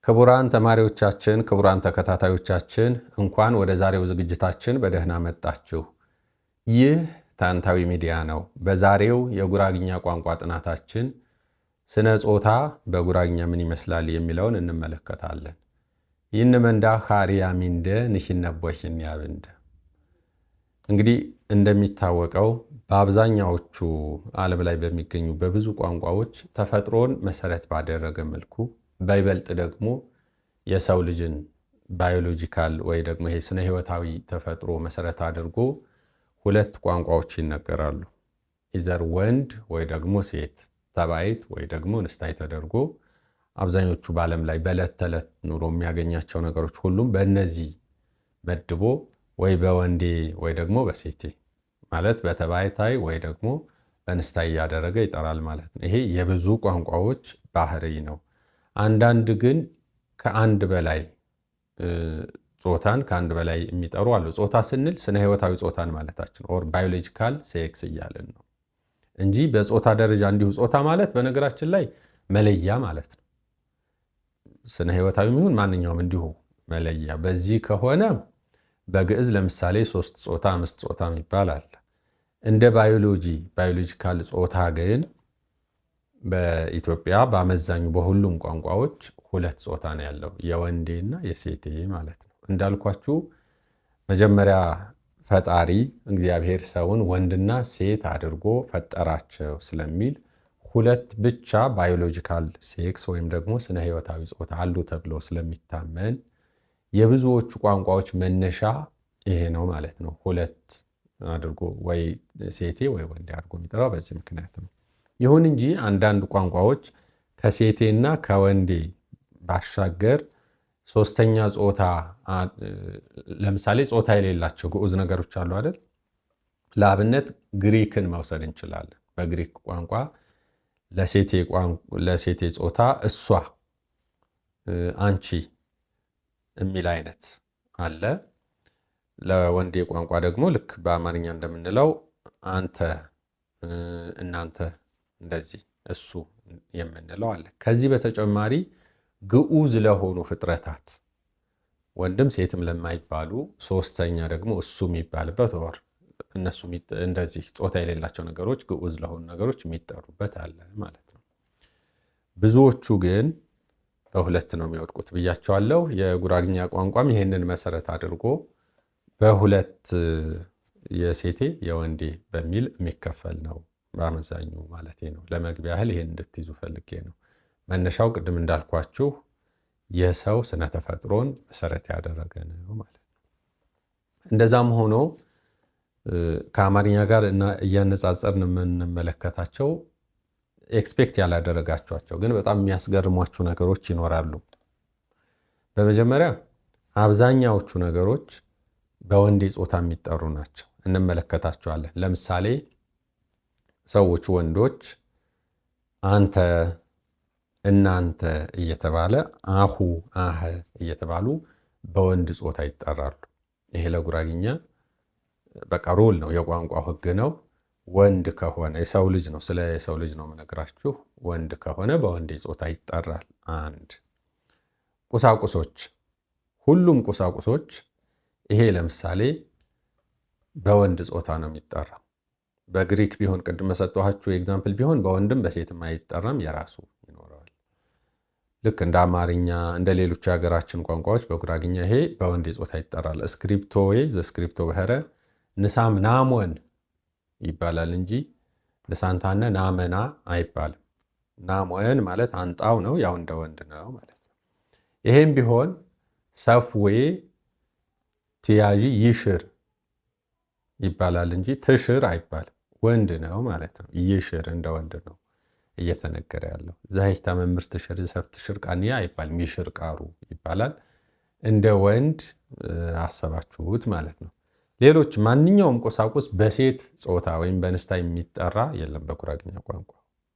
ክቡራን ተማሪዎቻችን፣ ክቡራን ተከታታዮቻችን እንኳን ወደ ዛሬው ዝግጅታችን በደህና መጣችሁ። ይህ ታንታዊ ሚዲያ ነው። በዛሬው የጉራግኛ ቋንቋ ጥናታችን ስነ ጾታ በጉራግኛ ምን ይመስላል የሚለውን እንመለከታለን። ይህን መንዳ ኻሪያ ሚንደ ንሽነበሽን ያብንደ። እንግዲህ እንደሚታወቀው በአብዛኛዎቹ ዓለም ላይ በሚገኙ በብዙ ቋንቋዎች ተፈጥሮን መሰረት ባደረገ መልኩ በይበልጥ ደግሞ የሰው ልጅን ባዮሎጂካል ወይ ደግሞ ይሄ ስነ ህይወታዊ ተፈጥሮ መሰረት አድርጎ ሁለት ቋንቋዎች ይነገራሉ። ኢዘር ወንድ ወይ ደግሞ ሴት፣ ተባይት ወይ ደግሞ ንስታይ ተደርጎ አብዛኞቹ በዓለም ላይ በዕለት ተዕለት ኑሮ የሚያገኛቸው ነገሮች ሁሉም በእነዚህ መድቦ ወይ በወንዴ ወይ ደግሞ በሴቴ ማለት በተባይታይ ወይ ደግሞ በንስታይ ያደረገ ይጠራል ማለት ነው። ይሄ የብዙ ቋንቋዎች ባህሪ ነው። አንዳንድ ግን ከአንድ በላይ ጾታን ከአንድ በላይ የሚጠሩ አሉ። ጾታ ስንል ስነ ህይወታዊ ጾታን ማለታችን ኦር ባዮሎጂካል ሴክስ እያልን ነው እንጂ በጾታ ደረጃ እንዲሁ ጾታ ማለት በነገራችን ላይ መለያ ማለት ነው። ስነ ህይወታዊ የሚሆን ማንኛውም እንዲሁ መለያ። በዚህ ከሆነ በግዕዝ ለምሳሌ 3 ጾታ 5 ጾታ ይባላል። እንደ ባዮሎጂካል ጾታ ግን በኢትዮጵያ በአመዛኙ በሁሉም ቋንቋዎች 2 ጾታ ነው ያለው፣ የወንዴና የሴቴ ማለት ነው። እንዳልኳችሁ መጀመሪያ ፈጣሪ እግዚአብሔር ሰውን ወንድና ሴት አድርጎ ፈጠራቸው ስለሚል 2 ብቻ ባዮሎጂካል ሴክስ ወይም ደግሞ ስነ ህይወታዊ ጾታ አሉ ተብሎ ስለሚታመን የብዙዎቹ ቋንቋዎች መነሻ ይሄ ነው ማለት ነው። 2 አድርጎ ወይ ሴቴ ወይ ወንዴ አድርጎ የሚጠራው በዚህ ምክንያት ነው። ይሁን እንጂ አንዳንድ ቋንቋዎች ከሴቴና ከወንዴ ባሻገር ሶስተኛ ጾታ ለምሳሌ ጾታ የሌላቸው ግዑዝ ነገሮች አሉ አይደል? ለአብነት ግሪክን መውሰድ እንችላለን። በግሪክ ቋንቋ ለሴቴ ጾታ እሷ፣ አንቺ የሚል አይነት አለ። ለወንዴ ቋንቋ ደግሞ ልክ በአማርኛ እንደምንለው አንተ፣ እናንተ እንደዚህ እሱ የምንለው አለ። ከዚህ በተጨማሪ ግዑዝ ለሆኑ ፍጥረታት ወንድም ሴትም ለማይባሉ ሶስተኛ ደግሞ እሱ የሚባልበት ወር እነሱ እንደዚህ ጾታ የሌላቸው ነገሮች ግዑዝ ለሆኑ ነገሮች የሚጠሩበት አለ ማለት ነው። ብዙዎቹ ግን በሁለት ነው የሚወድቁት ብያቸዋለሁ። የጉራግኛ ቋንቋም ይህንን መሰረት አድርጎ በሁለት የሴቴ የወንዴ በሚል የሚከፈል ነው በአመዛኙ ማለት ነው። ለመግቢያ ያህል ይሄን እንድትይዙ ፈልጌ ነው። መነሻው ቅድም እንዳልኳችሁ የሰው ስነ ተፈጥሮን መሰረት ያደረገ ነው ማለት ነው። እንደዛም ሆኖ ከአማርኛ ጋር እያነጻጸርን የምንመለከታቸው ኤክስፔክት ያላደረጋቸዋቸው ግን በጣም የሚያስገርሟችሁ ነገሮች ይኖራሉ። በመጀመሪያ አብዛኛዎቹ ነገሮች በወንዴ ጾታ የሚጠሩ ናቸው፣ እንመለከታቸዋለን። ለምሳሌ ሰዎች ወንዶች አንተ፣ እናንተ እየተባለ አሁ፣ አህ እየተባሉ በወንድ ጾታ ይጠራሉ። ይሄ ለጉራግኛ በቃ ሩል ነው፣ የቋንቋው ህግ ነው። ወንድ ከሆነ የሰው ልጅ ነው፣ ስለ የሰው ልጅ ነው የምነግራችሁ። ወንድ ከሆነ በወንዴ ጾታ ይጠራል። አንድ ቁሳቁሶች፣ ሁሉም ቁሳቁሶች ይሄ ለምሳሌ በወንድ ጾታ ነው የሚጠራው። በግሪክ ቢሆን ቅድም መሰጠኋችሁ ኤግዛምፕል ቢሆን በወንድም በሴትም አይጠራም፣ የራሱ ይኖረዋል። ልክ እንደ አማርኛ እንደ ሌሎች የሀገራችን ቋንቋዎች በጉራግኛ ይሄ በወንድ ጾታ ይጠራል። እስክሪፕቶ ወይ ዘስክሪፕቶ በህረ ንሳም ናሞን ይባላል እንጂ ንሳንታነ ናመና አይባልም። ናሞን ማለት አንጣው ነው፣ ያው እንደ ወንድ ነው ማለት ነው። ይሄም ቢሆን ሰፍዌ ቲያጂ ይሽር ይባላል እንጂ ትሽር አይባልም። ወንድ ነው ማለት ነው። ይሽር እንደ ወንድ ነው እየተነገረ ያለው። ዛይታ መምህር ትሽር ዘሰፍ ትሽር ቃንያ አይባልም፣ ይሽር ቃሩ ይባላል። እንደ ወንድ አሰባችሁት ማለት ነው። ሌሎች ማንኛውም ቁሳቁስ በሴት ጾታ ወይም በንስታይ የሚጠራ የለም በጉራግኛ ቋንቋ።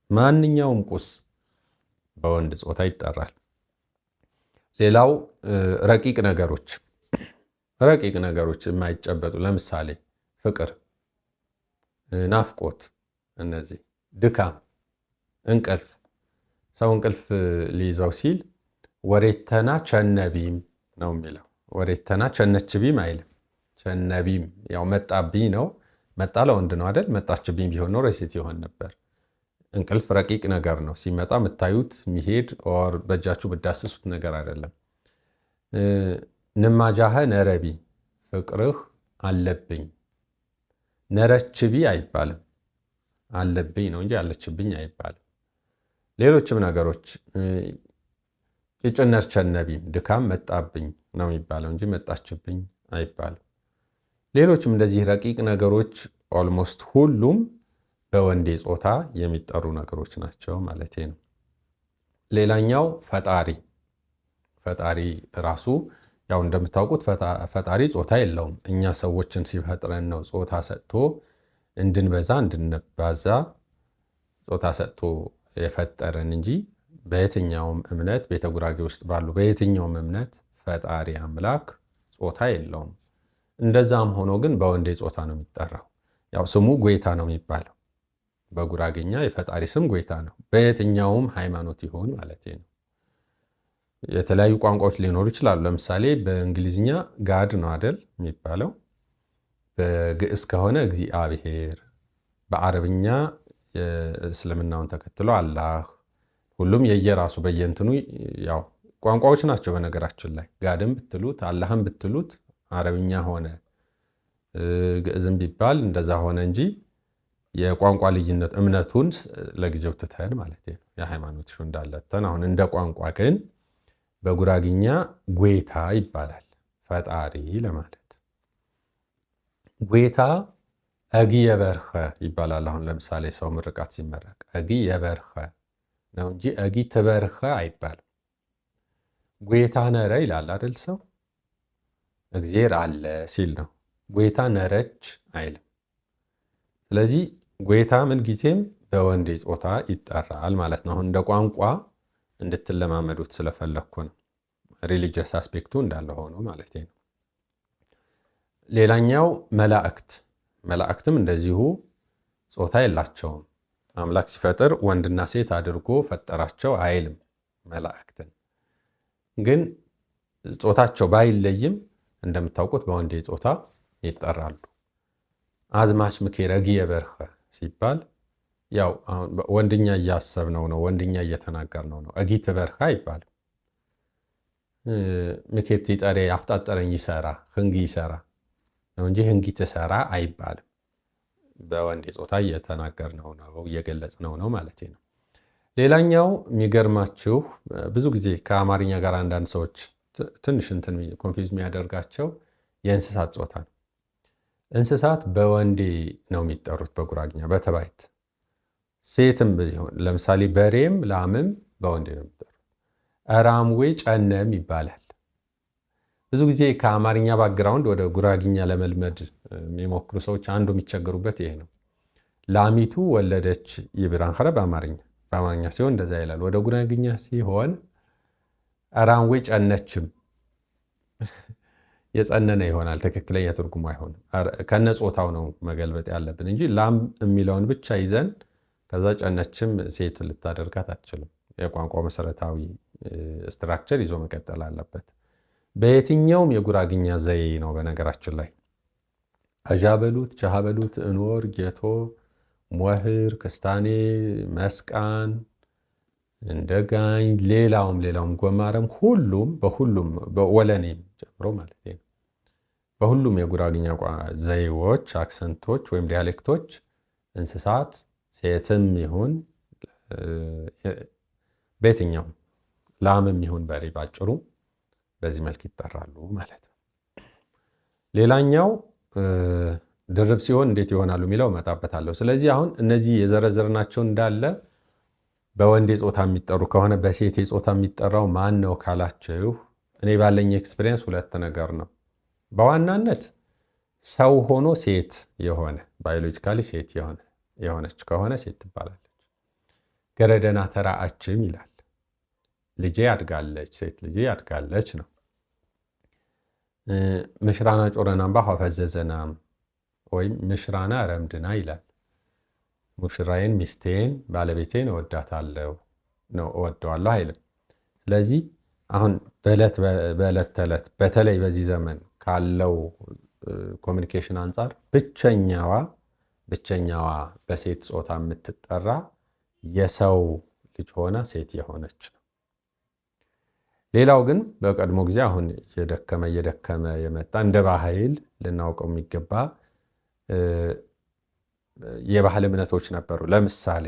ማንኛውም ቁስ በወንድ ጾታ ይጠራል። ሌላው ረቂቅ ነገሮች የማይጨበጡ ለምሳሌ ፍቅር፣ ናፍቆት፣ እነዚህ ድካም፣ እንቅልፍ። ሰው እንቅልፍ ሊይዘው ሲል ወሬተና ቸነቢም ነው የሚለው። ወሬተና ቸነችቢም አይልም። ቸነቢም ያው መጣብኝ ነው። መጣ ለወንድ ነው አይደል? መጣችብኝ ቢሆን ኖሮ ሴት ይሆን ነበር። እንቅልፍ ረቂቅ ነገር ነው። ሲመጣ የምታዩት የሚሄድ ኦር በእጃችሁ ብዳስሱት ነገር አይደለም። ንማጃኸ ነረቢ ፍቅርህ አለብኝ። ነረችቢ አይባልም። አለብኝ ነው እንጂ አለችብኝ አይባልም። ሌሎችም ነገሮች ቂጭነር ቸነቢም ድካም መጣብኝ ነው የሚባለው እንጂ መጣችብኝ አይባልም። ሌሎችም እንደዚህ ረቂቅ ነገሮች ኦልሞስት ሁሉም በወንዴ ጾታ የሚጠሩ ነገሮች ናቸው ማለት ነው። ሌላኛው ፈጣሪ። ፈጣሪ ራሱ ያው እንደምታውቁት ፈጣሪ ጾታ የለውም። እኛ ሰዎችን ሲፈጥረን ነው ጾታ ሰጥቶ እንድንበዛ እንድንባዛ ጾታ ሰጥቶ የፈጠረን እንጂ በየትኛውም እምነት ቤተ ጉራጌ ውስጥ ባሉ በየትኛውም እምነት ፈጣሪ አምላክ ጾታ የለውም። እንደዛም ሆኖ ግን በወንዴ ጾታ ነው የሚጠራው። ያው ስሙ ጎይታ ነው የሚባለው። በጉራጌኛ የፈጣሪ ስም ጎይታ ነው። በየትኛውም ሃይማኖት ይሆን ማለት ነው። የተለያዩ ቋንቋዎች ሊኖሩ ይችላሉ። ለምሳሌ በእንግሊዝኛ ጋድ ነው አይደል የሚባለው። በግዕዝ ከሆነ እግዚአብሔር፣ በአረብኛ እስልምናውን ተከትሎ አላህ። ሁሉም የየራሱ በየእንትኑ ያው ቋንቋዎች ናቸው። በነገራችን ላይ ጋድም ብትሉት አላህም ብትሉት አረብኛ ሆነ ግዕዝም ቢባል እንደዛ ሆነ እንጂ የቋንቋ ልዩነት እምነቱን ለጊዜው ትተን ማለት ነው። የሃይማኖት ሹ እንዳለተን አሁን እንደ ቋንቋ ግን በጉራግኛ ጎይታ ይባላል። ፈጣሪ ለማለት ጎይታ እጊ የበርኸ ይባላል። አሁን ለምሳሌ ሰው ምርቃት ሲመረቅ እጊ የበርኸ ነው እንጂ እጊ ትበርኸ አይባልም። ጎይታ ነረ ይላል አይደል ሰው እግዚአብሔር አለ ሲል ነው። ጎይታ ነረች አይልም። ስለዚህ ጎይታ ምን ጊዜም በወንዴ ጾታ ይጠራል ማለት ነው። አሁን እንደ ቋንቋ እንድትለማመዱት ስለፈለግኩ ነው። ሪሊጂየስ አስፔክቱ እንዳለ ሆኖ ማለት ነው። ሌላኛው መላእክት። መላእክትም እንደዚሁ ጾታ የላቸውም። አምላክ ሲፈጥር ወንድና ሴት አድርጎ ፈጠራቸው አይልም። መላእክትን ግን ጾታቸው ባይለይም እንደምታውቁት በወንዴ ጾታ ይጠራሉ። አዝማች ምኬር እጊ የበርኸ ሲባል ያው ወንድኛ እያሰብነው ነው፣ ወንድኛ እየተናገርነው ነው። እጊ ትበርኸ አይባልም። ምኬር ቲጠሬ አፍጣጠረኝ ይሰራ ህንጊ ይሰራ ነው እንጂ ህንጊ ትሰራ አይባልም። በወንዴ ጾታ እየተናገርነው ነው፣ እየገለጽነው ነው ማለት ነው። ሌላኛው የሚገርማችሁ ብዙ ጊዜ ከአማርኛ ጋር አንዳንድ ሰዎች ትንሽ እንትን ኮንፊውዝ የሚያደርጋቸው የእንስሳት ጾታ ነው። እንስሳት በወንዴ ነው የሚጠሩት በጉራግኛ በተባይት። ሴትም ቢሆን ለምሳሌ በሬም ላምም በወንዴ ነው የሚጠሩት። እራምዌ ጨነም ይባላል። ብዙ ጊዜ ከአማርኛ ባክግራውንድ ወደ ጉራግኛ ለመልመድ የሚሞክሩ ሰዎች አንዱ የሚቸገሩበት ይሄ ነው። ላሚቱ ወለደች ይብራንኸረ በአማርኛ ሲሆን እንደዛ ይላል። ወደ ጉራግኛ ሲሆን እራምዌ ጨነችም የጸነነ ይሆናል። ትክክለኛ ትርጉሙ አይሆንም። ከነ ጾታው ነው መገልበጥ ያለብን እንጂ ላም የሚለውን ብቻ ይዘን ከዛ ጨነችም ሴት ልታደርጋት አትችልም። የቋንቋው መሰረታዊ ስትራክቸር ይዞ መቀጠል አለበት። በየትኛውም የጉራግኛ ዘዬ ነው በነገራችን ላይ አዣበሉት፣ ቻሃበሉት፣ እንወር፣ ጌቶ፣ ሞህር፣ ክስታኔ፣ መስቃን፣ እንደጋኝ ሌላውም ጎማረም ሁሉም በሁሉም በወለኔም ጨምሮ ማለት ነው በሁሉም የጉራግኛ ዘይዎች አክሰንቶች ወይም ዲያሌክቶች እንስሳት ሴትም ይሁን በየትኛውም ላምም ይሁን በሬ ባጭሩ በዚህ መልክ ይጠራሉ ማለት ነው። ሌላኛው ድርብ ሲሆን እንዴት ይሆናሉ የሚለው እመጣበታለሁ። ስለዚህ አሁን እነዚህ የዘረዘርናቸው እንዳለ በወንዴ ጾታ የሚጠሩ ከሆነ በሴቴ ጾታ የሚጠራው ማን ነው ካላችሁ እኔ ባለኝ ኤክስፒሪየንስ ሁለት ነገር ነው። በዋናነት ሰው ሆኖ ሴት የሆነ ባዮሎጂካሊ ሴት የሆነች ከሆነ ሴት ትባላለች። ገረደና ተራአችም ይላል። ልጄ አድጋለች፣ ሴት ልጄ አድጋለች ነው። ምሽራና ጮረናምባ ኋፈዘዘናም ወይም ምሽራና ረምድና ይላል። ሙሽራዬን፣ ሚስቴን፣ ባለቤቴን እወዳታለሁ ነው እወደዋለሁ አይልም። ስለዚህ አሁን በዕለት ተዕለት በተለይ በዚህ ዘመን ካለው ኮሚኒኬሽን አንጻር ብቸኛዋ በሴት ጾታ የምትጠራ የሰው ልጅ ሆና ሴት የሆነች ነው። ሌላው ግን በቀድሞ ጊዜ አሁን እየደከመ የመጣ እንደ ባህል ልናውቀው የሚገባ የባህል እምነቶች ነበሩ። ለምሳሌ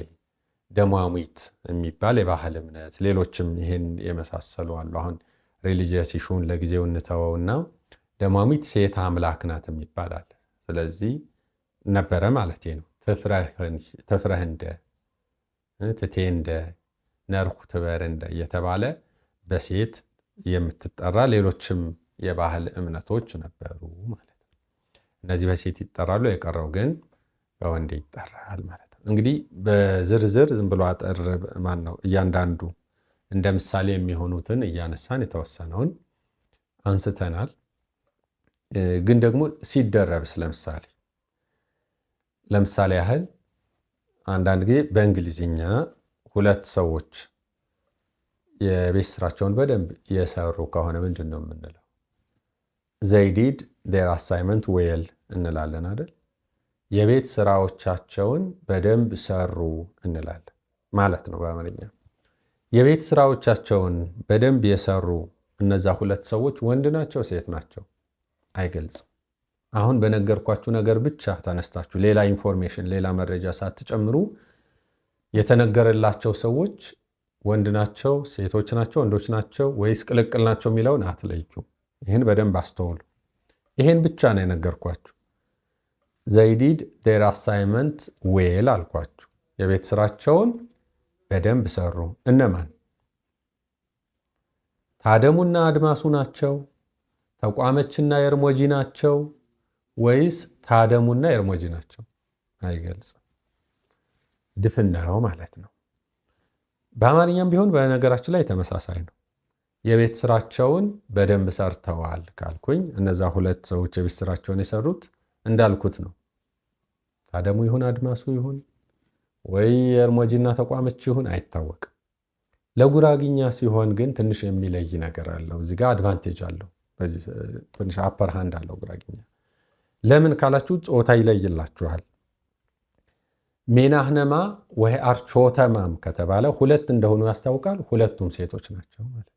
ደሟሚት የሚባል የባህል እምነት፣ ሌሎችም ይህን የመሳሰሉ አሉ። አሁን ሪሊጂየስ ኢሹን ለጊዜው እንተወውና ደሟሚት ሴት አምላክ ናት የሚባል አለ። ስለዚህ ነበረ ማለት ነው። ትፍረህ እንደ ትቴ እንደ ነርሁ ትበር እንደ እየተባለ በሴት የምትጠራ ሌሎችም የባህል እምነቶች ነበሩ ማለት ነው። እነዚህ በሴት ይጠራሉ፣ የቀረው ግን በወንድ ይጠራል ማለት ነው። እንግዲህ በዝርዝር ዝም ብሎ አጠር ማን ነው እያንዳንዱ እንደ ምሳሌ የሚሆኑትን እያነሳን የተወሰነውን አንስተናል። ግን ደግሞ ሲደረብስ ለምሳሌ ያህል አንዳንድ ጊዜ በእንግሊዝኛ ሁለት ሰዎች የቤት ስራቸውን በደንብ የሰሩ ከሆነ ምንድን ነው የምንለው? they did their assignment well እንላለን አይደል? የቤት ስራዎቻቸውን በደንብ ሰሩ እንላለን ማለት ነው በአማርኛ። የቤት ስራዎቻቸውን በደንብ የሰሩ እነዛ ሁለት ሰዎች ወንድ ናቸው ሴት ናቸው? አይገልጽም። አሁን በነገርኳችሁ ነገር ብቻ ተነስታችሁ ሌላ ኢንፎርሜሽን ሌላ መረጃ ሳትጨምሩ የተነገረላቸው ሰዎች ወንድ ናቸው ሴቶች ናቸው ወንዶች ናቸው ወይስ ቅልቅል ናቸው የሚለውን አትለዩም። ይህን በደንብ አስተውሉ። ይህን ብቻ ነው የነገርኳችሁ። they did their assignment well አልኳችሁ። የቤት ስራቸውን በደንብ ሰሩ። እነማን? ታደሙና አድማሱ ናቸው? ተቋመችና የርሞጂ ናቸው? ወይስ ታደሙና የርሞጂ ናቸው? አይገልጽም። ድፍን ነው ማለት ነው። በአማርኛም ቢሆን በነገራችን ላይ ተመሳሳይ ነው። የቤት ስራቸውን በደንብ ሰርተዋል ካልኩኝ እነዛ ሁለት ሰዎች የቤት ስራቸውን የሰሩት እንዳልኩት ነው። ታደሙ ይሁን አድማሱ ይሁን ወይ የርሞጂና ተቋመች ይሁን አይታወቅም። ለጉራግኛ ሲሆን ግን ትንሽ የሚለይ ነገር አለው። እዚህ ጋር አድቫንቴጅ አለው። በዚህ ትንሽ አፐር ሃንድ አለው ጉራግኛ። ለምን ካላችሁ ጾታ ይለይላችኋል። ሜናህነማ ወይ አርቾተማም ከተባለ ሁለት እንደሆኑ ያስታውቃል። ሁለቱም ሴቶች ናቸው ማለት።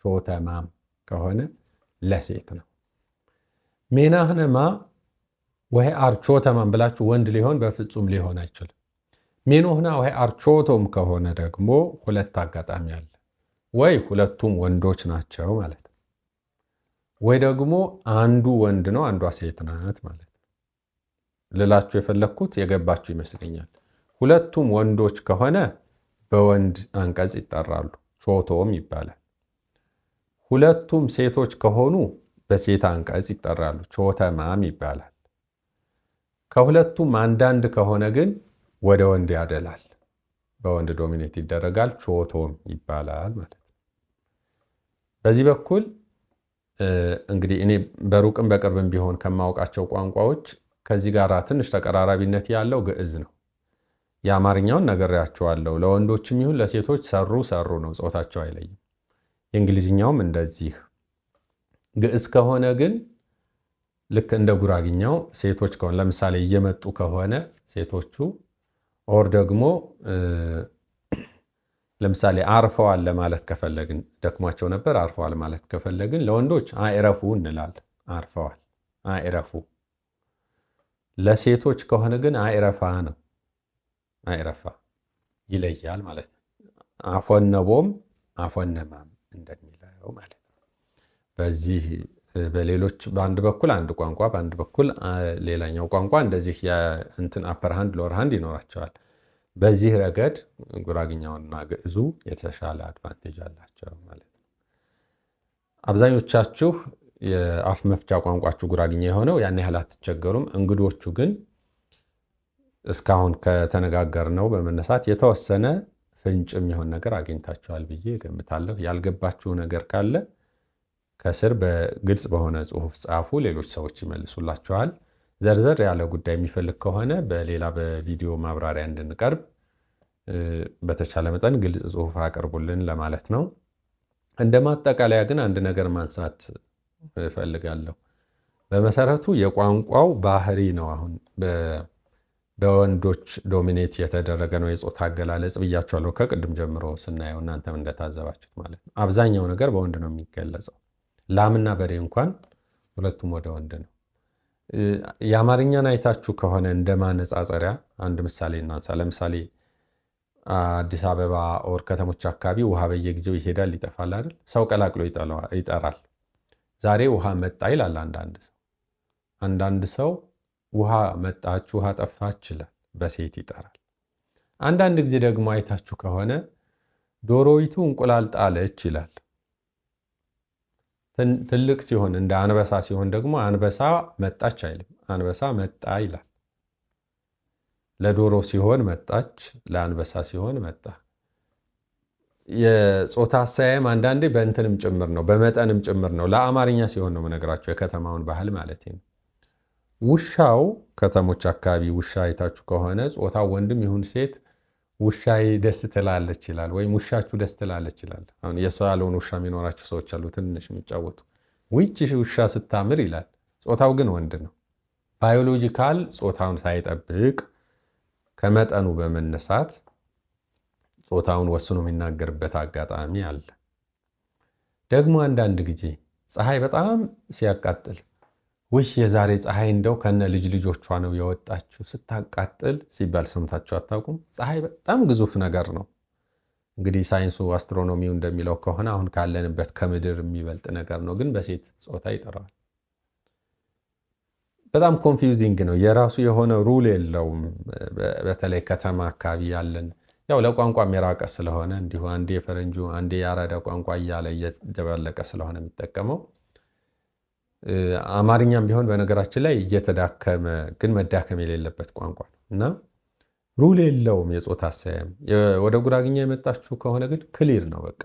ቾተማም ከሆነ ለሴት ነው። ሜናህነማ ወይ አርቾተማም ብላችሁ ወንድ ሊሆን በፍጹም ሊሆን አይችልም። ሜኖህና ወይ አርቾቶም ከሆነ ደግሞ ሁለት አጋጣሚ አለ። ወይ ሁለቱም ወንዶች ናቸው ማለት ነው፣ ወይ ደግሞ አንዱ ወንድ ነው አንዷ ሴት ናት ማለት ነው። ልላችሁ የፈለግኩት የገባችሁ ይመስለኛል። ሁለቱም ወንዶች ከሆነ በወንድ አንቀጽ ይጠራሉ፣ ቾቶም ይባላል። ሁለቱም ሴቶች ከሆኑ በሴት አንቀጽ ይጠራሉ፣ ቾተማም ይባላል። ከሁለቱም አንዳንድ ከሆነ ግን ወደ ወንድ ያደላል፣ በወንድ ዶሚኔት ይደረጋል፣ ቾቶም ይባላል ማለት ነው። በዚህ በኩል እንግዲህ እኔ በሩቅም በቅርብም ቢሆን ከማውቃቸው ቋንቋዎች ከዚህ ጋር ትንሽ ተቀራራቢነት ያለው ግዕዝ ነው። የአማርኛውን ነግሬያቸዋለሁ። ለወንዶችም ይሁን ለሴቶች ሰሩ ነው፣ ጾታቸው አይለይም። የእንግሊዝኛውም እንደዚህ። ግዕዝ ከሆነ ግን ልክ እንደ ጉራግኛው ሴቶች ከሆነ ለምሳሌ እየመጡ ከሆነ ሴቶቹ ኦር ደግሞ ለምሳሌ አርፈዋል ለማለት ከፈለግን ደክሟቸው ነበር አርፈዋል ማለት ከፈለግን ለወንዶች አይረፉ እንላለን። አርፈዋል አይረፉ። ለሴቶች ከሆነ ግን አይረፋ ነው። አይረፋ ይለያል ማለት ነው። አፎነቦም አፎነማም እንደሚለው ማለት ነው። በዚህ በሌሎች በአንድ በኩል አንድ ቋንቋ በአንድ በኩል ሌላኛው ቋንቋ እንደዚህ የእንትን አፐር ሃንድ ሎወር ሃንድ ይኖራቸዋል። በዚህ ረገድ ጉራግኛውና ግዕዙ የተሻለ አድቫንቴጅ አላቸው ማለት ነው። አብዛኞቻችሁ የአፍ መፍቻ ቋንቋችሁ ጉራግኛ የሆነው ያን ያህል አትቸገሩም። እንግዶቹ ግን እስካሁን ከተነጋገርነው በመነሳት የተወሰነ ፍንጭ የሚሆን ነገር አግኝታችኋል ብዬ እገምታለሁ። ያልገባችሁ ነገር ካለ ከስር በግልጽ በሆነ ጽሑፍ ጻፉ፣ ሌሎች ሰዎች ይመልሱላችኋል። ዘርዘር ያለ ጉዳይ የሚፈልግ ከሆነ በሌላ በቪዲዮ ማብራሪያ እንድንቀርብ በተቻለ መጠን ግልጽ ጽሑፍ አቅርቡልን ለማለት ነው። እንደ ማጠቃለያ ግን አንድ ነገር ማንሳት እፈልጋለሁ። በመሰረቱ የቋንቋው ባህሪ ነው። አሁን በወንዶች ዶሚኔት የተደረገ ነው የጾታ አገላለጽ ብያቸዋለሁ ከቅድም ጀምሮ ስናየው፣ እናንተም እንደታዘባችሁት ማለት ነው። አብዛኛው ነገር በወንድ ነው የሚገለጸው። ላምና በሬ እንኳን ሁለቱም ወደ ወንድ ነው። የአማርኛን አይታችሁ ከሆነ እንደ ማነጻጸሪያ አንድ ምሳሌ እናንሳ። ለምሳሌ አዲስ አበባ ኦር ከተሞች አካባቢ ውሃ በየጊዜው ይሄዳል ይጠፋል አይደል? ሰው ቀላቅሎ ይጠራል። ዛሬ ውሃ መጣ ይላል አንዳንድ ሰው ውሃ መጣች፣ ውሃ ጠፋች ይላል፣ በሴት ይጠራል። አንዳንድ ጊዜ ደግሞ አይታችሁ ከሆነ ዶሮይቱ እንቁላል ጣለች ይላል። ትልቅ ሲሆን እንደ አንበሳ ሲሆን ደግሞ አንበሳ መጣች አይልም፣ አንበሳ መጣ ይላል። ለዶሮ ሲሆን መጣች፣ ለአንበሳ ሲሆን መጣ። የጾታ አሰያየም አንዳንዴ በእንትንም ጭምር ነው፣ በመጠንም ጭምር ነው። ለአማርኛ ሲሆን ነው የምነግራቸው፣ የከተማውን ባህል ማለት ነው። ውሻው ከተሞች አካባቢ ውሻ አይታችሁ ከሆነ ጾታው ወንድም ይሁን ሴት ውሻዬ ደስ ትላለች ይላል፣ ወይም ውሻችሁ ደስ ትላለች ይላል። አሁን የሰው ያልሆነ ውሻ የሚኖራቸው ሰዎች አሉ፣ ትንሽ የሚጫወቱ ውጭ ውሻ ስታምር ይላል። ጾታው ግን ወንድ ነው። ባዮሎጂካል ጾታውን ሳይጠብቅ ከመጠኑ በመነሳት ጾታውን ወስኖ የሚናገርበት አጋጣሚ አለ። ደግሞ አንዳንድ ጊዜ ፀሐይ በጣም ሲያቃጥል ውይ የዛሬ ፀሐይ እንደው ከነ ልጆቿ ነው የወጣችው ስታቃጥል ሲባል ሰምታችሁ አታውቁም? ፀሐይ በጣም ግዙፍ ነገር ነው። እንግዲህ ሳይንሱ አስትሮኖሚው እንደሚለው ከሆነ አሁን ካለንበት ከምድር የሚበልጥ ነገር ነው፣ ግን በሴት ጾታ ይጠራዋል። በጣም ኮንፊውዚንግ ነው። የራሱ የሆነ ሩል የለውም። በተለይ ከተማ አካባቢ ያለን ያው ለቋንቋም የራቀ ስለሆነ እንዲሁ አንዴ የፈረንጁ አንዴ የአራዳ ቋንቋ እያለ እየደበለቀ ስለሆነ የሚጠቀመው አማርኛም ቢሆን በነገራችን ላይ እየተዳከመ ግን መዳከም የሌለበት ቋንቋ ነው እና ሩል የለውም የጾታ አሰያየም። ወደ ጉራግኛ የመጣችሁ ከሆነ ግን ክሊር ነው። በቃ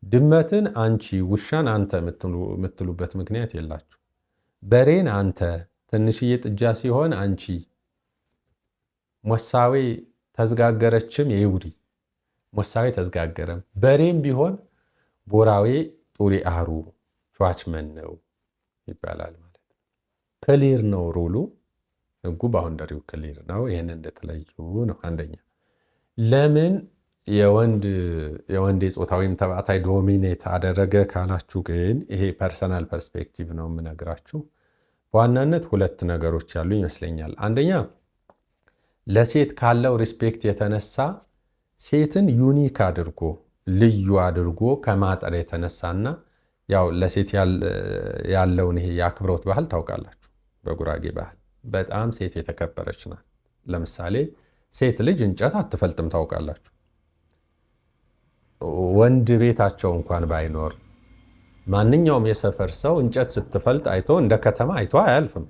ድመትን አንቺ፣ ውሻን አንተ የምትሉበት ምክንያት የላችሁ። በሬን አንተ፣ ትንሽዬ ጥጃ ሲሆን አንቺ፣ ሞሳዌ ተዝጋገረችም የይውሪ ሞሳዌ ተዝጋገረም። በሬም ቢሆን ቦራዌ ጡሪ አህሩ ቿችመን ነው ይባላል ማለት ነው። ክሊር ነው ሩሉ፣ ህጉ ባውንደሪው ክሊር ነው። ይህን እንደተለዩ ነው። አንደኛ ለምን የወንድ የጾታ ወይም ተባታይ ዶሚኔት አደረገ ካላችሁ ግን ይሄ ፐርሰናል ፐርስፔክቲቭ ነው የምነግራችሁ። በዋናነት ሁለት ነገሮች ያሉ ይመስለኛል። አንደኛ ለሴት ካለው ሪስፔክት የተነሳ ሴትን ዩኒክ አድርጎ ልዩ አድርጎ ከማጠር የተነሳና ያው ለሴት ያለውን ይሄ የአክብሮት ባህል ታውቃላችሁ። በጉራጌ ባህል በጣም ሴት የተከበረች ናት። ለምሳሌ ሴት ልጅ እንጨት አትፈልጥም ታውቃላችሁ። ወንድ ቤታቸው እንኳን ባይኖር ማንኛውም የሰፈር ሰው እንጨት ስትፈልጥ አይቶ እንደ ከተማ አይቶ አያልፍም።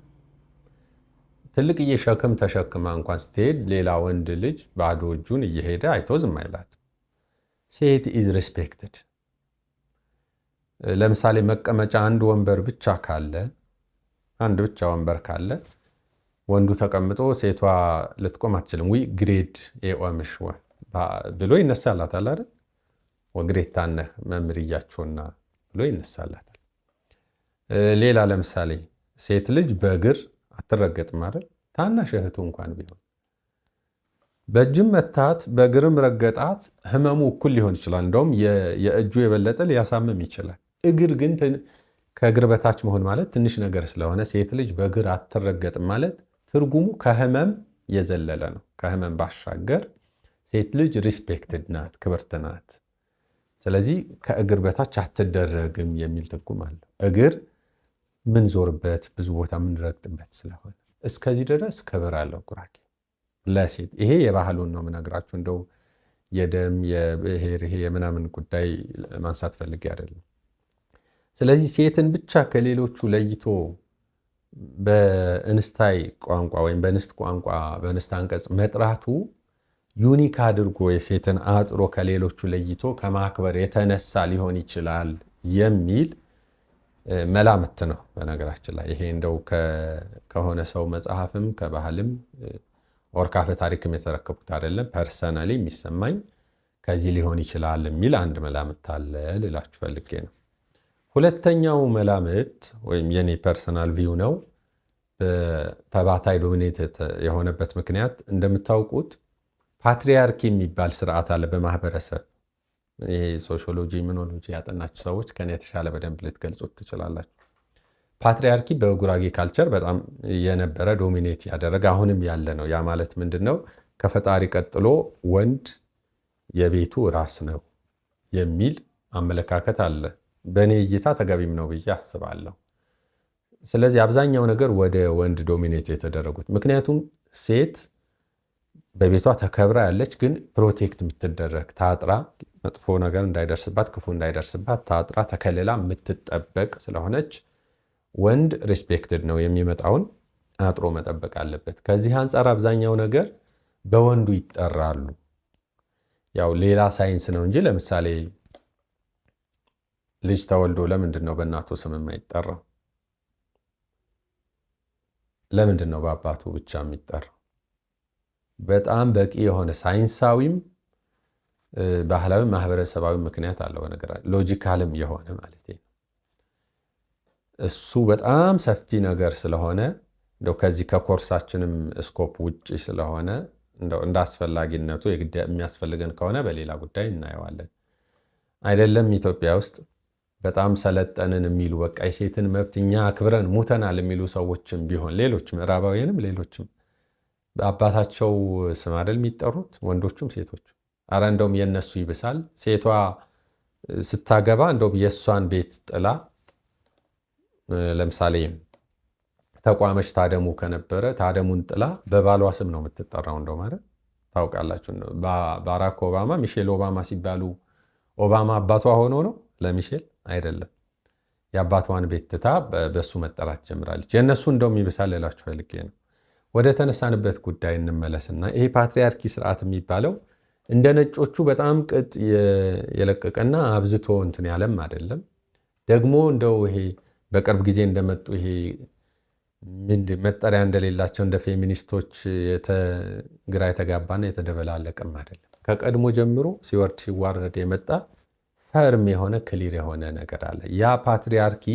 ትልቅዬ ሸክም ተሸክማ እንኳን ስትሄድ ሌላ ወንድ ልጅ ባዶ እጁን እየሄደ አይቶ ዝም አይላት። ሴት ኢዝ ሪስፔክትድ። ለምሳሌ መቀመጫ አንድ ወንበር ብቻ ካለ አንድ ብቻ ወንበር ካለ ወንዱ ተቀምጦ ሴቷ ልትቆም አትችልም። ዊ ግሬድ ኤኦምሽ ብሎ ይነሳላታል አይደል? ወግሬድ ታነህ መምርያቸውና ብሎ ይነሳላታል። ሌላ ለምሳሌ ሴት ልጅ በእግር አትረገጥም አይደል? ታናሽ እህቱ እንኳን ቢሆን በእጅም መታት በእግርም ረገጣት ህመሙ እኩል ሊሆን ይችላል። እንደውም የእጁ የበለጠ ሊያሳምም ይችላል። እግር ግን ከእግር በታች መሆን ማለት ትንሽ ነገር ስለሆነ ሴት ልጅ በእግር አትረገጥም ማለት ትርጉሙ ከህመም የዘለለ ነው። ከህመም ባሻገር ሴት ልጅ ሪስፔክትድ ናት፣ ክብርት ናት። ስለዚህ ከእግር በታች አትደረግም የሚል ትርጉም አለው። እግር ምን ዞርበት ብዙ ቦታ ምን ረግጥበት ስለሆነ እስከዚህ ድረስ ክብር አለው ጉራጌ ለሴት። ይሄ የባህሉን ነው የምነግራችሁ። እንደው የደም የብሔር ይሄ የምናምን ጉዳይ ማንሳት ፈልጌ አይደለም። ስለዚህ ሴትን ብቻ ከሌሎቹ ለይቶ በእንስታይ ቋንቋ ወይም በእንስት ቋንቋ በእንስት አንቀጽ መጥራቱ ዩኒክ አድርጎ የሴትን አጥሮ ከሌሎቹ ለይቶ ከማክበር የተነሳ ሊሆን ይችላል የሚል መላምት ነው። በነገራችን ላይ ይሄ እንደው ከሆነ ሰው መጽሐፍም ከባህልም ወር ካፈ ታሪክም የተረከቡት አይደለም። ፐርሰናሊ የሚሰማኝ ከዚህ ሊሆን ይችላል የሚል አንድ መላምት አለ ልላችሁ ፈልጌ ነው። ሁለተኛው መላምት ወይም የኔ ፐርሰናል ቪው ነው። ተባታይ ዶሚኔት የሆነበት ምክንያት እንደምታውቁት ፓትሪያርኪ የሚባል ስርዓት አለ በማህበረሰብ። ይሄ ሶሺዮሎጂ ሚኖሎጂ ያጠናችሁ ሰዎች ከኔ የተሻለ በደንብ ልትገልጹት ትችላላችሁ። ፓትሪያርኪ በጉራጌ ካልቸር በጣም የነበረ ዶሚኔት ያደረገ አሁንም ያለ ነው። ያ ማለት ምንድን ነው? ከፈጣሪ ቀጥሎ ወንድ የቤቱ ራስ ነው የሚል አመለካከት አለ። በእኔ እይታ ተገቢም ነው ብዬ አስባለሁ። ስለዚህ አብዛኛው ነገር ወደ ወንድ ዶሚኔት የተደረጉት፣ ምክንያቱም ሴት በቤቷ ተከብራ ያለች ግን ፕሮቴክት የምትደረግ ታጥራ፣ መጥፎ ነገር እንዳይደርስባት ክፉ እንዳይደርስባት ታጥራ ተከልላ የምትጠበቅ ስለሆነች ወንድ ሪስፔክትድ ነው፣ የሚመጣውን አጥሮ መጠበቅ አለበት። ከዚህ አንጻር አብዛኛው ነገር በወንዱ ይጠራሉ። ያው ሌላ ሳይንስ ነው እንጂ ለምሳሌ ልጅ ተወልዶ ለምንድን ነው በእናቱ ስም የማይጠራው? ለምንድን ነው በአባቱ ብቻ የሚጠራው? በጣም በቂ የሆነ ሳይንሳዊም ባህላዊ ማህበረሰባዊ ምክንያት አለው። ነገር ሎጂካልም የሆነ ማለት ነው። እሱ በጣም ሰፊ ነገር ስለሆነ እንደው ከዚህ ከኮርሳችንም ስኮፕ ውጪ ስለሆነ እንደ አስፈላጊነቱ የሚያስፈልገን ከሆነ በሌላ ጉዳይ እናየዋለን። አይደለም ኢትዮጵያ ውስጥ በጣም ሰለጠንን የሚሉ በቃ የሴትን መብት እኛ አክብረን ሙተናል የሚሉ ሰዎችም ቢሆን ሌሎች ምዕራባውያንም ሌሎችም በአባታቸው ስም አይደል የሚጠሩት ወንዶቹም ሴቶች። አረ እንደውም የነሱ ይብሳል። ሴቷ ስታገባ እንደውም የእሷን ቤት ጥላ ለምሳሌ ተቋመች ታደሙ ከነበረ ታደሙን ጥላ በባሏ ስም ነው የምትጠራው። እንደው ማለት ታውቃላችሁ ባራክ ኦባማ ሚሼል ኦባማ ሲባሉ ኦባማ አባቷ ሆኖ ነው ለሚሼል አይደለም። የአባቷን ቤት ትታ በሱ መጠራት ጀምራለች። የእነሱ እንደውም ይብሳል እላችሁ ፈልጌ ነው። ወደ ተነሳንበት ጉዳይ እንመለስና ይሄ ፓትሪያርኪ ስርዓት የሚባለው እንደ ነጮቹ በጣም ቅጥ የለቀቀና አብዝቶ እንትን ያለም አይደለም። ደግሞ እንደው ይሄ በቅርብ ጊዜ እንደመጡ ይሄ መጠሪያ እንደሌላቸው እንደ ፌሚኒስቶች ግራ የተጋባና የተደበላለቀም አይደለም። ከቀድሞ ጀምሮ ሲወርድ ሲዋረድ የመጣ ፈርም የሆነ ክሊር የሆነ ነገር አለ። ያ ፓትሪያርኪ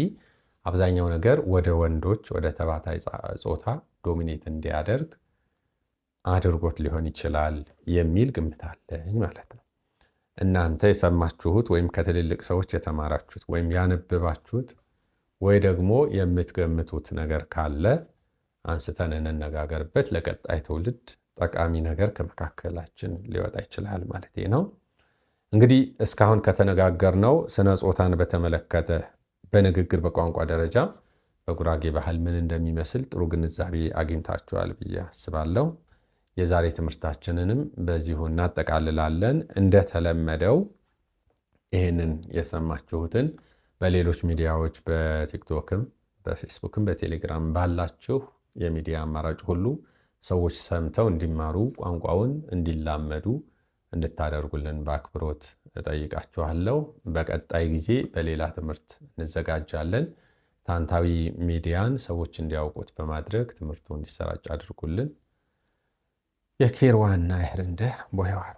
አብዛኛው ነገር ወደ ወንዶች ወደ ተባታይ ጾታ ዶሚኔት እንዲያደርግ አድርጎት ሊሆን ይችላል የሚል ግምት አለኝ ማለት ነው። እናንተ የሰማችሁት ወይም ከትልልቅ ሰዎች የተማራችሁት ወይም ያነበባችሁት ወይ ደግሞ የምትገምቱት ነገር ካለ አንስተን እንነጋገርበት። ለቀጣይ ትውልድ ጠቃሚ ነገር ከመካከላችን ሊወጣ ይችላል ማለት ነው። እንግዲህ እስካሁን ከተነጋገርነው ስነ ጾታን በተመለከተ በንግግር በቋንቋ ደረጃ በጉራጌ ባህል ምን እንደሚመስል ጥሩ ግንዛቤ አግኝታችኋል ብዬ አስባለሁ። የዛሬ ትምህርታችንንም በዚሁ እናጠቃልላለን። እንደተለመደው ይህንን የሰማችሁትን በሌሎች ሚዲያዎች በቲክቶክም በፌስቡክም በቴሌግራም ባላችሁ የሚዲያ አማራጭ ሁሉ ሰዎች ሰምተው እንዲማሩ ቋንቋውን እንዲላመዱ እንድታደርጉልን በአክብሮት እጠይቃችኋለሁ። በቀጣይ ጊዜ በሌላ ትምህርት እንዘጋጃለን። ታንታዊ ሚዲያን ሰዎች እንዲያውቁት በማድረግ ትምህርቱ እንዲሰራጭ አድርጉልን። የኬርዋና ይህርንደ ቦሄዋሩ